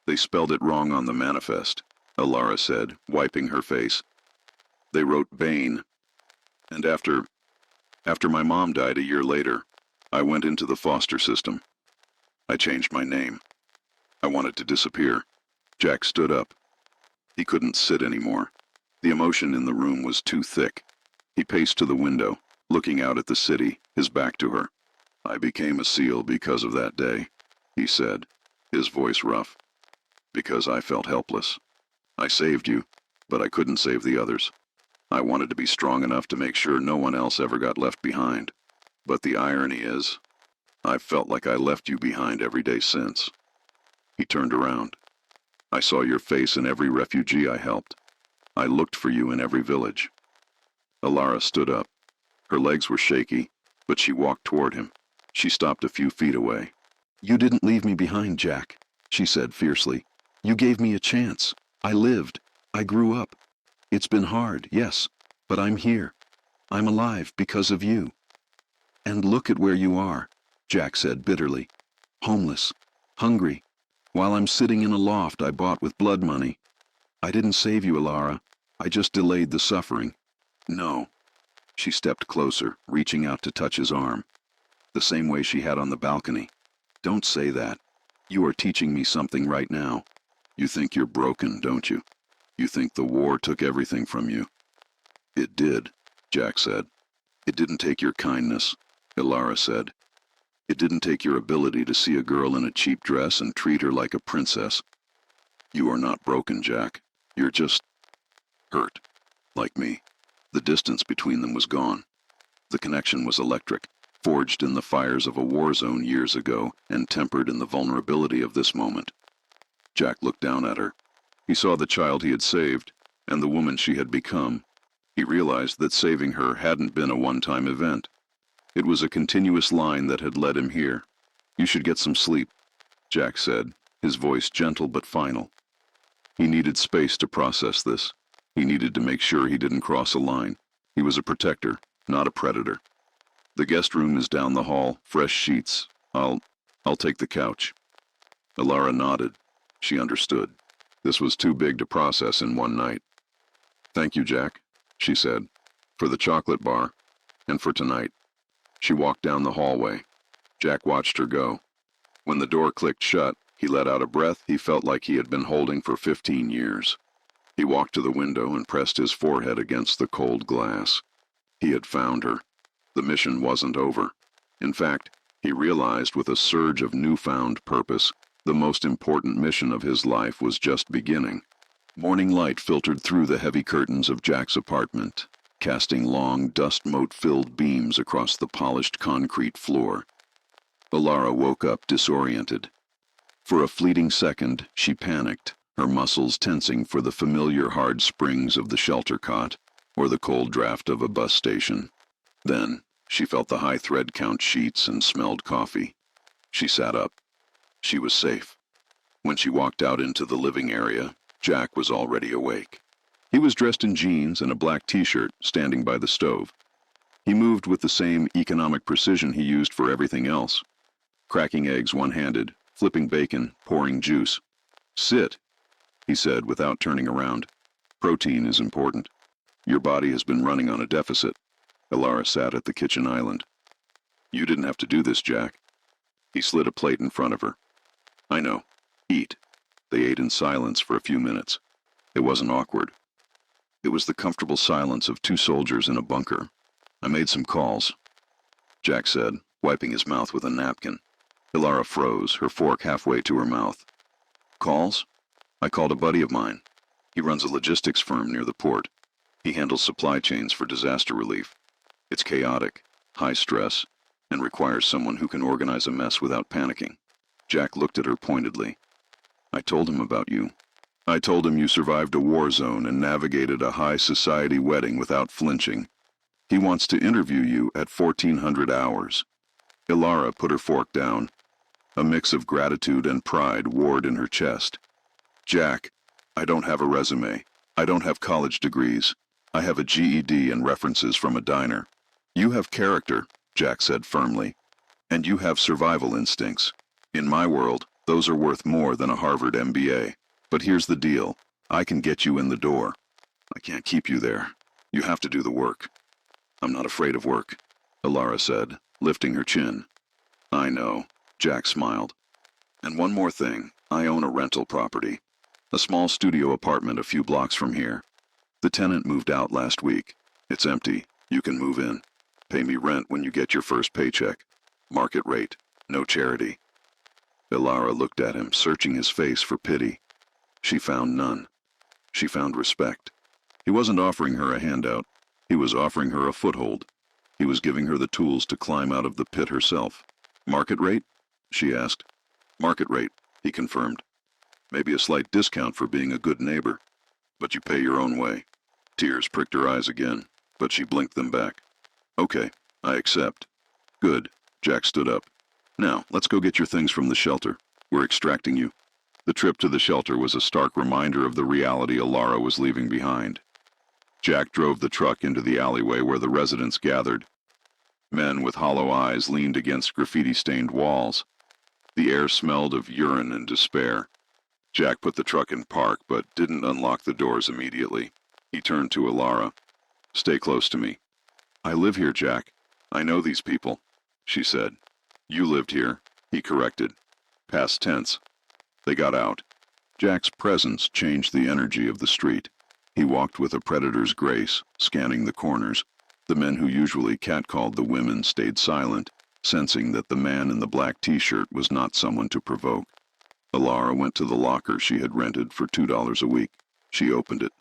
They spelled it wrong on the manifest, Ilara said, wiping her face. They wrote Bain. And after my mom died a year later, I went into the foster system. I changed my name. I wanted to disappear. Jack stood up. He couldn't sit anymore. The emotion in the room was too thick. He paced to the window, looking out at the city, his back to her. I became a SEAL because of that day, he said, his voice rough. Because I felt helpless. I saved you, but I couldn't save the others. I wanted to be strong enough to make sure no one else ever got left behind. But the irony is, I've felt like I left you behind every day since. He turned around. I saw your face in every refugee I helped. I looked for you in every village. Ilara stood up. Her legs were shaky, but she walked toward him. She stopped a few feet away. You didn't leave me behind, Jack, she said fiercely. You gave me a chance. I lived. I grew up. It's been hard, yes, but I'm here. I'm alive because of you. And look at where you are, Jack said bitterly. Homeless, hungry, while I'm sitting in a loft I bought with blood money. I didn't save you, Ilara. I just delayed the suffering. No. She stepped closer, reaching out to touch his arm, the same way she had on the balcony. Don't say that. You are teaching me something right now. You think you're broken, don't you? You think the war took everything from you. It did, Jack said. It didn't take your kindness, Ilara said. It didn't take your ability to see a girl in a cheap dress and treat her like a princess. You are not broken, Jack. You're just hurt, like me. The distance between them was gone. The connection was electric, forged in the fires of a war zone years ago and tempered in the vulnerability of this moment. Jack looked down at her. He saw the child he had saved and the woman she had become. He realized that saving her hadn't been a one-time event. It was a continuous line that had led him here. "You should get some sleep," Jack said, his voice gentle but final. He needed space to process this. He needed to make sure he didn't cross a line. He was a protector, not a predator. "The guest room is down the hall, fresh sheets. I'll take the couch." Alara nodded. She understood. This was too big to process in one night. "Thank you, Jack," she said, "for the chocolate bar, and for tonight." She walked down the hallway. Jack watched her go. When the door clicked shut, he let out a breath he felt like he had been holding for 15 years. He walked to the window and pressed his forehead against the cold glass. He had found her. The mission wasn't over. In fact, he realized with a surge of newfound purpose, the most important mission of his life was just beginning. Morning light filtered through the heavy curtains of Jack's apartment, casting long, dust-mote-filled beams across the polished concrete floor. Alara woke up disoriented. For a fleeting second, she panicked, her muscles tensing for the familiar hard springs of the shelter cot or the cold draft of a bus station. Then, she felt the high thread count sheets and smelled coffee. She sat up. She was safe. When she walked out into the living area, Jack was already awake. He was dressed in jeans and a black t-shirt, standing by the stove. He moved with the same economic precision he used for everything else. Cracking eggs one-handed, flipping bacon, pouring juice. "Sit," he said without turning around. "Protein is important. Your body has been running on a deficit." Alara sat at the kitchen island. "You didn't have to do this, Jack." He slid a plate in front of her. "I know. Eat." They ate in silence for a few minutes. It wasn't awkward. It was the comfortable silence of two soldiers in a bunker. "I made some calls," Jack said, wiping his mouth with a napkin. Alara froze, her fork halfway to her mouth. "Calls? I called a buddy of mine. He runs a logistics firm near the port. He handles supply chains for disaster relief. It's chaotic, high stress, and requires someone who can organize a mess without panicking." Jack looked at her pointedly. "I told him about you. I told him you survived a war zone and navigated a high society wedding without flinching. He wants to interview you at 1400 hours. Alara put her fork down. A mix of gratitude and pride warred in her chest. "Jack, I don't have a resume. I don't have college degrees. I have a GED and references from a diner. You have character," Jack said firmly, "and you have survival instincts. In my world, those are worth more than a Harvard MBA. But here's the deal. I can get you in the door. I can't keep you there. You have to do the work." "I'm not afraid of work," Alara said, lifting her chin. "I know," Jack smiled. "And one more thing. I own a rental property. A small studio apartment a few blocks from here. The tenant moved out last week. It's empty. You can move in. Pay me rent when you get your first paycheck. Market rate. No charity." Alara looked at him, searching his face for pity. She found none. She found respect. He wasn't offering her a handout. He was offering her a foothold. He was giving her the tools to climb out of the pit herself. "Market rate?" she asked. "Market rate," he confirmed. "Maybe a slight discount for being a good neighbor. But you pay your own way." Tears pricked her eyes again, but she blinked them back. "Okay, I accept." "Good." Jack stood up. "Now, let's go get your things from the shelter. We're extracting you." The trip to the shelter was a stark reminder of the reality Alara was leaving behind. Jack drove the truck into the alleyway where the residents gathered. Men with hollow eyes leaned against graffiti-stained walls. The air smelled of urine and despair. Jack put the truck in park, but didn't unlock the doors immediately. He turned to Alara. "Stay close to me." "I live here, Jack. I know these people," she said. "You lived here," he corrected. Past tense. They got out. Jack's presence changed the energy of the street. He walked with a predator's grace, scanning the corners. The men who usually catcalled the women stayed silent, sensing that the man in the black t-shirt was not someone to provoke. Alara went to the locker she had rented for $2 a week. She opened it.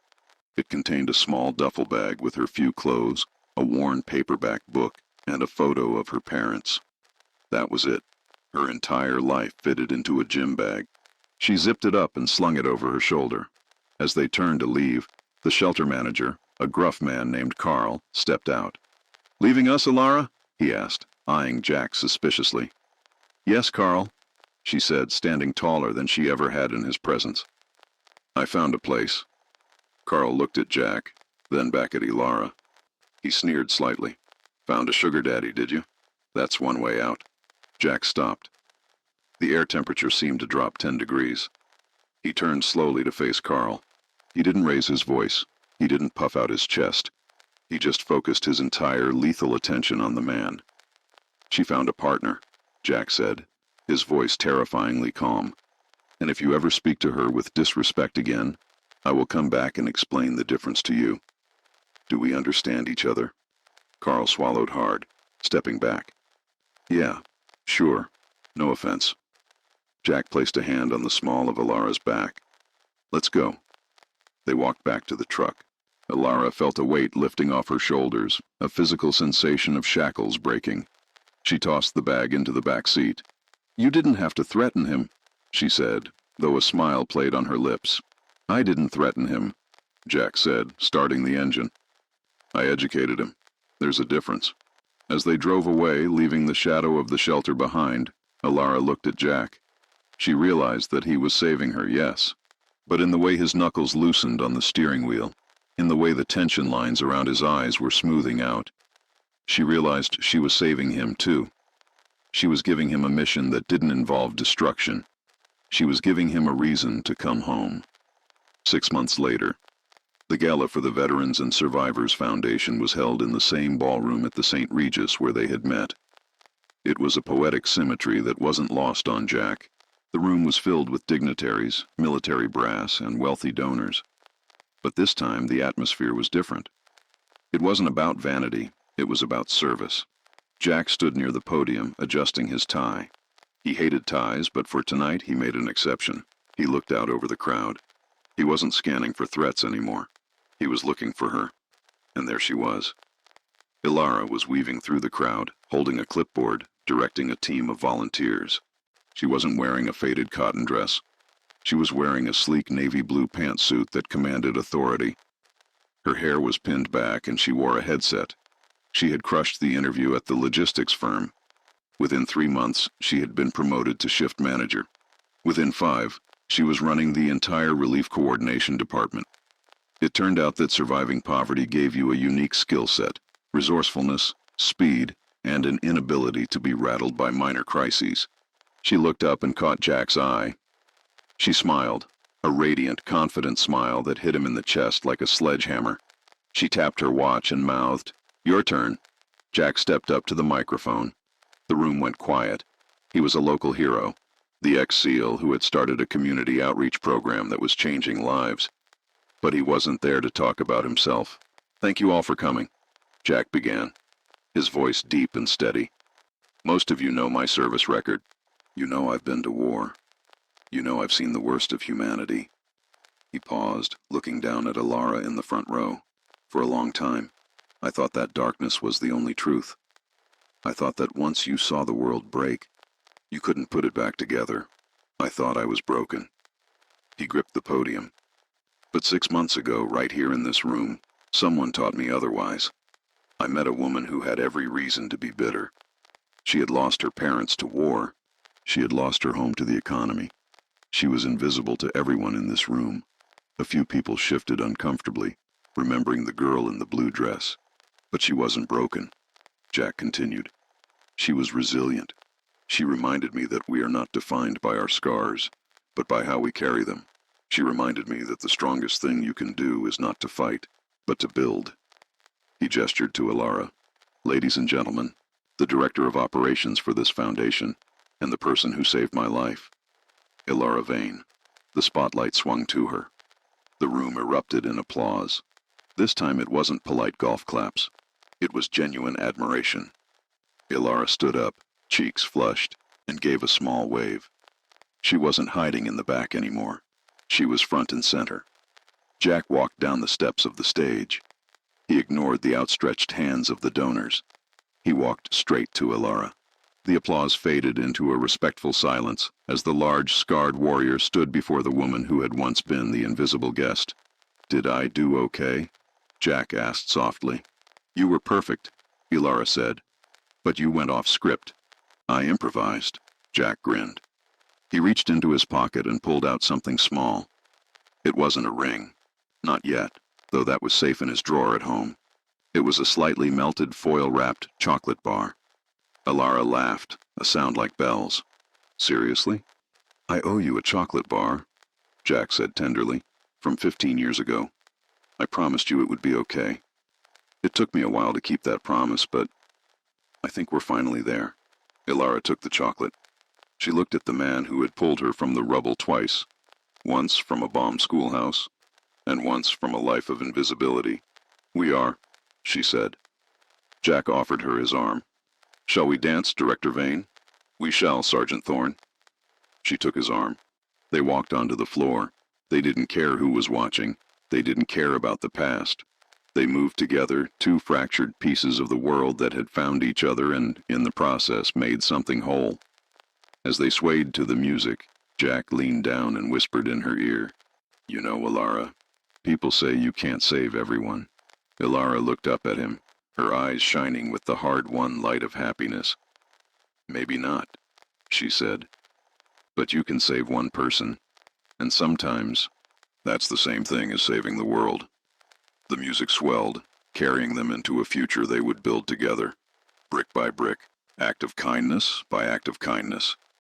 It contained a small duffel bag with her few clothes, a worn paperback book, and a photo of her parents. That was it. Her entire life fitted into a gym bag. She zipped it up and slung it over her shoulder. As they turned to leave, the shelter manager, a gruff man named Carl, stepped out. "Leaving us, Alara?" he asked, eyeing Jack suspiciously. Yes, Carl, she said, standing taller than she ever had in his presence. I found a place. Carl looked at Jack, then back at Ilara. He sneered slightly. Found a sugar daddy, did you? That's one way out. Jack stopped. The air temperature seemed to drop 10 degrees. He turned slowly to face Carl. He didn't raise his voice. He didn't puff out his chest. He just focused his entire lethal attention on the man. She found a partner, Jack said, his voice terrifyingly calm. And if you ever speak to her with disrespect again, I will come back and explain the difference to you. Do we understand each other? Carl swallowed hard, stepping back. Yeah, sure. No offense. Jack placed a hand on the small of Ilara's back. Let's go. They walked back to the truck. Ilara felt a weight lifting off her shoulders, a physical sensation of shackles breaking. She tossed the bag into the back seat. You didn't have to threaten him, she said, though a smile played on her lips. I didn't threaten him, Jack said, starting the engine. I educated him. There's a difference. As they drove away, leaving the shadow of the shelter behind, Ilara looked at Jack. She realized that he was saving her, yes, but in the way his knuckles loosened on the steering wheel, in the way the tension lines around his eyes were smoothing out. She realized she was saving him, too. She was giving him a mission that didn't involve destruction. She was giving him a reason to come home. 6 months later, the gala for the Veterans and Survivors Foundation was held in the same ballroom at the St. Regis where they had met. It was a poetic symmetry that wasn't lost on Jack. The room was filled with dignitaries, military brass, and wealthy donors. But this time, the atmosphere was different. It wasn't about vanity, it was about service. Jack stood near the podium, adjusting his tie. He hated ties, but for tonight he made an exception. He looked out over the crowd. He wasn't scanning for threats anymore. He was looking for her. And there she was. Ilara was weaving through the crowd, holding a clipboard, directing a team of volunteers. She wasn't wearing a faded cotton dress. She was wearing a sleek navy blue pantsuit that commanded authority. Her hair was pinned back and she wore a headset. She had crushed the interview at the logistics firm. Within 3 months, she had been promoted to shift manager. Within 5, she was running the entire relief coordination department. It turned out that surviving poverty gave you a unique skill set, resourcefulness, speed, and an inability to be rattled by minor crises. She looked up and caught Jack's eye. She smiled, a radiant, confident smile that hit him in the chest like a sledgehammer. She tapped her watch and mouthed, "Your turn." Jack stepped up to the microphone. The room went quiet. He was a local hero, the ex-SEAL who had started a community outreach program that was changing lives. But he wasn't there to talk about himself. "Thank you all for coming," Jack began, his voice deep and steady. "Most of you know my service record. You know I've been to war. You know I've seen the worst of humanity." He paused, looking down at Ilara in the front row. "For a long time, I thought that darkness was the only truth. I thought that once you saw the world break, you couldn't put it back together. I thought I was broken." He gripped the podium. "But 6 months ago, right here in this room, someone taught me otherwise. I met a woman who had every reason to be bitter. She had lost her parents to war. She had lost her home to the economy. She was invisible to everyone in this room." A few people shifted uncomfortably, remembering the girl in the blue dress. "But she wasn't broken," Jack continued. "She was resilient. She reminded me that we are not defined by our scars, but by how we carry them. She reminded me that the strongest thing you can do is not to fight, but to build." He gestured to Ilara. "Ladies and gentlemen, the director of operations for this foundation, and the person who saved my life, Ilara Vane." The spotlight swung to her. The room erupted in applause. This time it wasn't polite golf claps. It was genuine admiration. Ilara stood up, cheeks flushed, and gave a small wave. She wasn't hiding in the back anymore. She was front and center. Jack walked down the steps of the stage. He ignored the outstretched hands of the donors. He walked straight to Ilara. The applause faded into a respectful silence as the large, scarred warrior stood before the woman who had once been the invisible guest. "Did I do okay?" Jack asked softly. "You were perfect," Ilara said. But you went off script. I improvised. Jack grinned. He reached into his pocket and pulled out something small. It wasn't a ring. Not yet, though that was safe in his drawer at home. It was a slightly melted foil-wrapped chocolate bar. Alara laughed, a sound like bells. Seriously? I owe you a chocolate bar, Jack said tenderly, from 15 years ago. I promised you it would be okay. It took me a while to keep that promise, but I think we're finally there. Alara took the chocolate. She looked at the man who had pulled her from the rubble twice, once from a bombed schoolhouse, and once from a life of invisibility. We are, she said. Jack offered her his arm. Shall we dance, Director Vane? We shall, Sergeant Thorne. She took his arm. They walked onto the floor. They didn't care who was watching. They didn't care about the past. They moved together, two fractured pieces of the world that had found each other and, in the process, made something whole. As they swayed to the music, Jack leaned down and whispered in her ear, You know, Alara, people say you can't save everyone. Alara looked up at him, her eyes shining with the hard-won light of happiness. Maybe not, she said. But you can save one person, and sometimes that's the same thing as saving the world. The music swelled, carrying them into a future they would build together, brick by brick, act of kindness by act of kindness.